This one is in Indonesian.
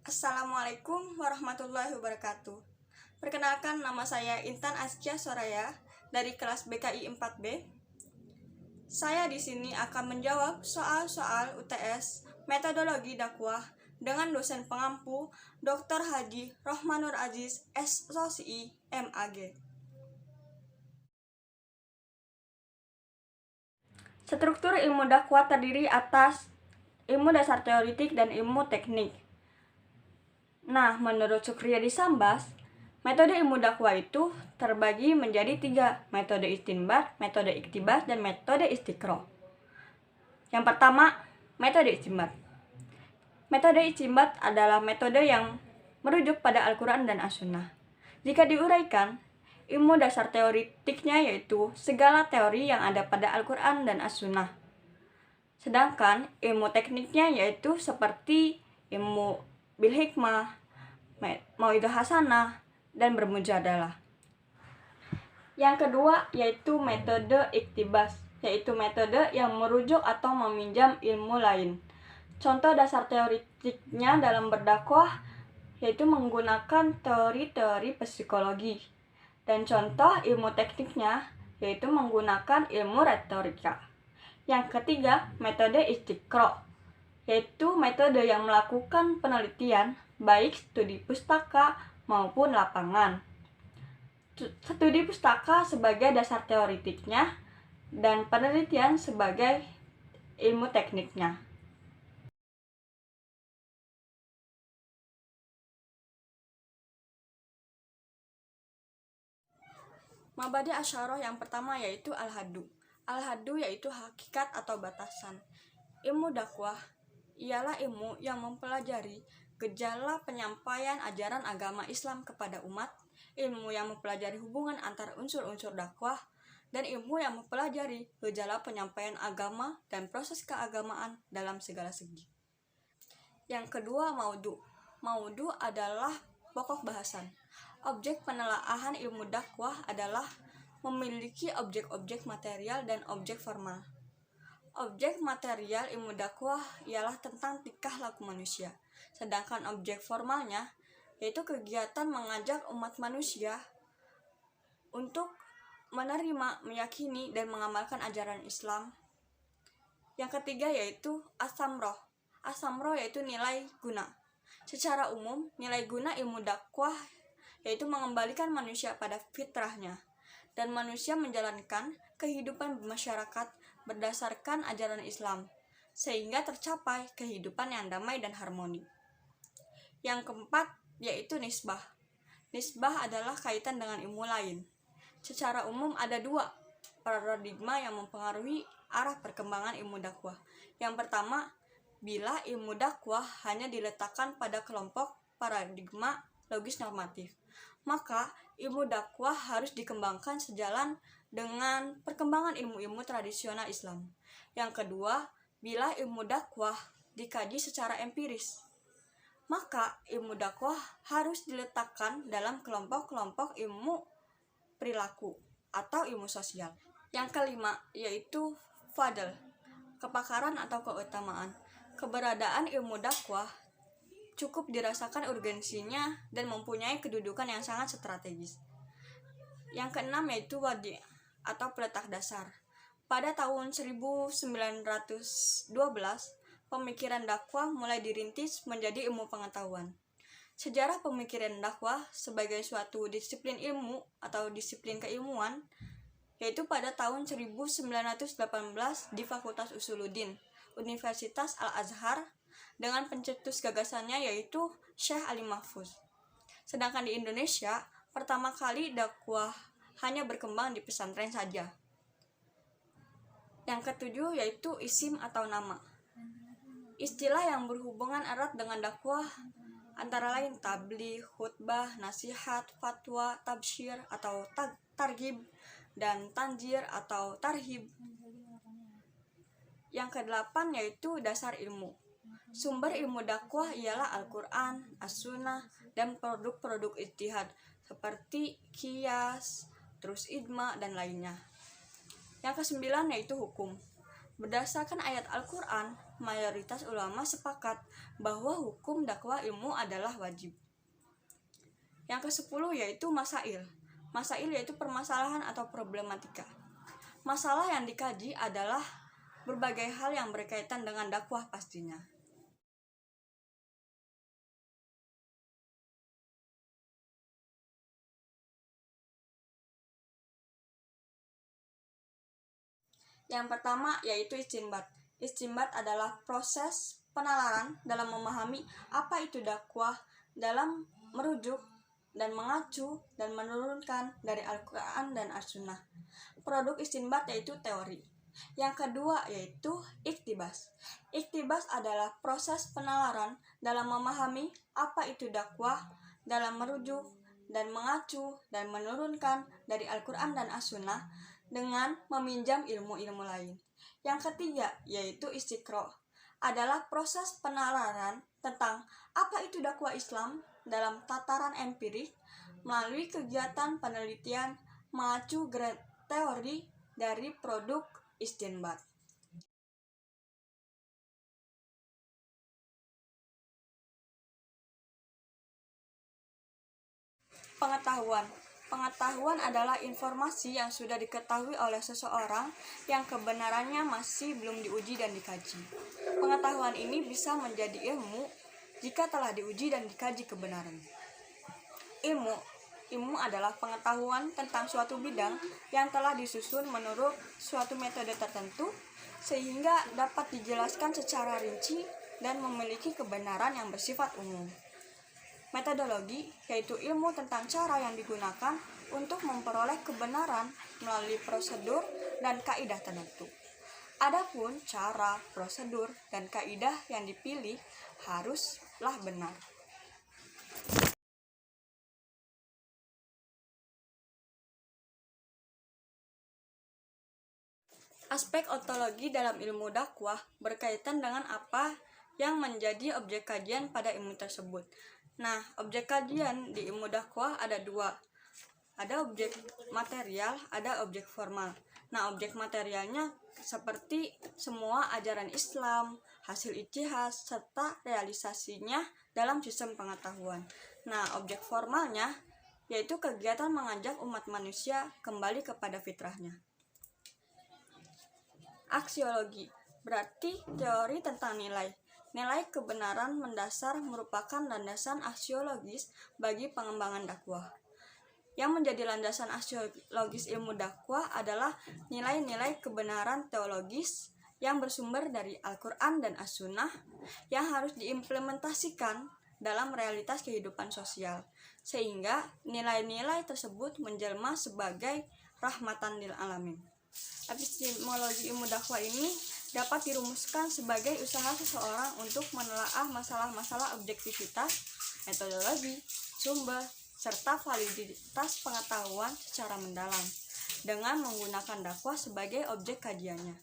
Assalamualaikum warahmatullahi wabarakatuh. Perkenalkan, nama saya Intan Askia Soraya dari kelas BKI 4B. Saya di sini akan menjawab soal-soal UTS metodologi dakwah dengan dosen pengampu Dr. Haji Rohmanur Aziz SSosi MAG. Struktur ilmu dakwah terdiri atas ilmu dasar teoritik dan ilmu teknik. Nah, menurut Sukriyadi Sambas, metode ilmu dakwah itu terbagi menjadi 3, metode istinbat, metode iktibas, dan metode istiqro. Yang pertama, metode istinbat. Metode istinbat adalah metode yang merujuk pada Al-Quran dan As-Sunnah. Jika diuraikan, ilmu dasar teoritiknya yaitu segala teori yang ada pada Al-Quran dan As-Sunnah. Sedangkan ilmu tekniknya yaitu seperti ilmu bil hikmah, mauidhah hasanah, dan bermujadalah. Yang kedua yaitu metode iktibas, yaitu metode yang merujuk atau meminjam ilmu lain. Contoh dasar teoritiknya dalam berdakwah yaitu menggunakan teori-teori psikologi. Dan contoh ilmu tekniknya yaitu menggunakan ilmu retorika. Yang ketiga, metode istiqro, yaitu metode yang melakukan penelitian baik studi pustaka maupun lapangan. Studi pustaka sebagai dasar teoritiknya dan penelitian sebagai ilmu tekniknya. Mabadi asyarah yang pertama yaitu al-haddu. Al-haddu yaitu hakikat atau batasan. Ilmu dakwah ialah ilmu yang mempelajari gejala penyampaian ajaran agama Islam kepada umat, ilmu yang mempelajari hubungan antar unsur-unsur dakwah, dan ilmu yang mempelajari gejala penyampaian agama dan proses keagamaan dalam segala segi. Yang kedua, maudhu. Maudhu adalah pokok bahasan. Objek penelaahan ilmu dakwah adalah memiliki objek-objek material dan objek formal. Objek material ilmu dakwah ialah tentang tingkah laku manusia, sedangkan objek formalnya yaitu kegiatan mengajak umat manusia untuk menerima, meyakini, dan mengamalkan ajaran Islam. Yang ketiga yaitu as-samroh. As-samroh yaitu nilai guna. Secara umum, nilai guna ilmu dakwah yaitu mengembalikan manusia pada fitrahnya, dan manusia menjalankan kehidupan masyarakat berdasarkan ajaran Islam, sehingga tercapai kehidupan yang damai dan harmoni. Yang keempat yaitu nisbah. Nisbah adalah kaitan dengan ilmu lain. Secara umum ada 2 paradigma yang mempengaruhi arah perkembangan ilmu dakwah. Yang pertama, bila ilmu dakwah hanya diletakkan pada kelompok paradigma logis normatif, maka ilmu dakwah harus dikembangkan sejalan dengan perkembangan ilmu-ilmu tradisional Islam. Yang kedua, bila ilmu dakwah dikaji secara empiris, maka ilmu dakwah harus diletakkan dalam kelompok-kelompok ilmu perilaku atau ilmu sosial. Yang kelima yaitu fadl, kepakaran atau keutamaan. Keberadaan ilmu dakwah cukup dirasakan urgensinya dan mempunyai kedudukan yang sangat strategis. Yang keenam yaitu wadi atau peletak dasar. Pada tahun 1912, pemikiran dakwah mulai dirintis menjadi ilmu pengetahuan. Sejarah pemikiran dakwah sebagai suatu disiplin ilmu atau disiplin keilmuan yaitu pada tahun 1918 di Fakultas Usuluddin, Universitas Al-Azhar, dengan pencetus gagasannya yaitu Syekh Ali Mahfuz. Sedangkan di Indonesia, pertama kali dakwah hanya berkembang di pesantren saja. Yang ketujuh yaitu isim atau nama. Istilah yang berhubungan erat dengan dakwah antara lain tabligh, khutbah, nasihat, fatwa, tabsyir atau targhib, dan tanzir atau tarhib. Yang kedelapan yaitu dasar ilmu. Sumber ilmu dakwah ialah Al-Quran, As-Sunnah, dan produk-produk ijtihad seperti qiyas, terus ijma, dan lainnya. Yang kesembilan yaitu hukum. Berdasarkan ayat Al-Quran, mayoritas ulama sepakat bahwa hukum dakwah ilmu adalah wajib. Yang ke-10 yaitu masail. Masail yaitu permasalahan atau problematika. Masalah yang dikaji adalah berbagai hal yang berkaitan dengan dakwah pastinya. Yang pertama yaitu istinbat. Istinbat adalah proses penalaran dalam memahami apa itu dakwah, dalam merujuk dan mengacu dan menurunkan dari Al-Quran dan As-Sunnah. Produk istinbat yaitu teori. Yang kedua yaitu iktibas. Iktibas adalah proses penalaran dalam memahami apa itu dakwah, dalam merujuk dan mengacu dan menurunkan dari Al-Quran dan As-Sunnah dengan meminjam ilmu-ilmu lain. Yang ketiga yaitu istiqro, adalah proses penalaran tentang apa itu dakwah Islam dalam tataran empirik melalui kegiatan penelitian mengacu teori dari produk istinbat. Pengetahuan. Pengetahuan adalah informasi yang sudah diketahui oleh seseorang yang kebenarannya masih belum diuji dan dikaji. Pengetahuan ini bisa menjadi ilmu jika telah diuji dan dikaji kebenarannya. Ilmu adalah pengetahuan tentang suatu bidang yang telah disusun menurut suatu metode tertentu sehingga dapat dijelaskan secara rinci dan memiliki kebenaran yang bersifat umum. Metodologi yaitu ilmu tentang cara yang digunakan untuk memperoleh kebenaran melalui prosedur dan kaidah tertentu. Adapun cara, prosedur, dan kaidah yang dipilih haruslah benar. Aspek ontologi dalam ilmu dakwah berkaitan dengan apa yang menjadi objek kajian pada ilmu tersebut. Nah, objek kajian di ilmu dakwah ada dua. Ada objek material, ada objek formal. Nah, objek materialnya seperti semua ajaran Islam, hasil ijtihad, serta realisasinya dalam sistem pengetahuan. Nah, objek formalnya yaitu kegiatan mengajak umat manusia kembali kepada fitrahnya. Aksiologi berarti teori tentang nilai. Nilai kebenaran mendasar merupakan landasan aksiologis bagi pengembangan dakwah. Yang menjadi landasan aksiologis ilmu dakwah adalah nilai-nilai kebenaran teologis yang bersumber dari Al-Quran dan As-Sunnah yang harus diimplementasikan dalam realitas kehidupan sosial, sehingga nilai-nilai tersebut menjelma sebagai rahmatan lil alamin. Epistemologi ilmu dakwah ini dapat dirumuskan sebagai usaha seseorang untuk menelaah masalah-masalah objektivitas, metodologi, sumber, serta validitas pengetahuan secara mendalam dengan menggunakan dakwah sebagai objek kajiannya.